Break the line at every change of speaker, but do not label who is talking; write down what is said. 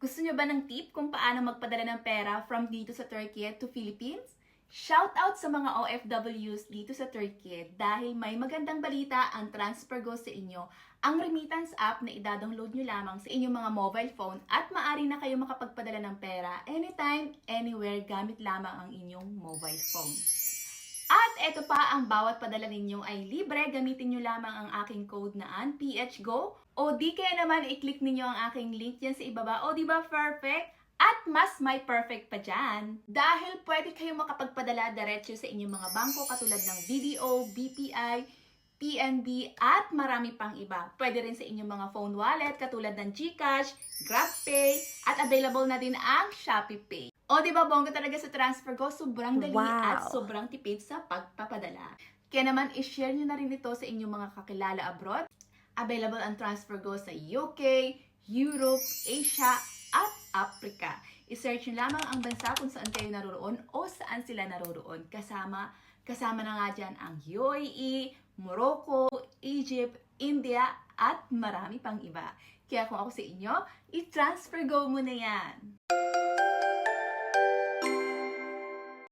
Gusto nyo ba ng tip kung paano magpadala ng pera from dito sa Turkey to Philippines? Shout out sa mga OFWs dito sa Turkey dahil may magandang balita ang TransferGo sa inyo, ang remittance app na idadownload nyo lamang sa inyong mga mobile phone at maaari na kayo makapagpadala ng pera anytime, anywhere gamit lamang ang inyong mobile phone. At eto pa, ang bawat padala ninyo ay libre. Gamitin nyo lamang ang aking code na PHGO. O di kaya naman i-click ninyo ang aking link dyan sa ibaba. O diba perfect? At mas may perfect pa dyan. Dahil pwede kayong makapagpadala diretso sa inyong mga bangko katulad ng BDO, BPI, PNB at marami pang iba. Pwede rin sa inyong mga phone wallet katulad ng GCash, GrabPay at available na din ang ShopeePay. O diba bongga talaga sa TransferGo, sobrang dali at sobrang tipid sa pagpapadala. Kaya naman i-share nyo na rin ito sa inyong mga kakilala abroad. Available ang TransferGo sa UK, Europe, Asia at Africa. I-search nyo lamang ang bansa kung saan kayo naroroon o saan sila naroroon. Kasama na nga dyan ang UAE, Morocco, Egypt, India at marami pang iba. Kaya kung ako sa inyo, i-TransferGo mo na yan!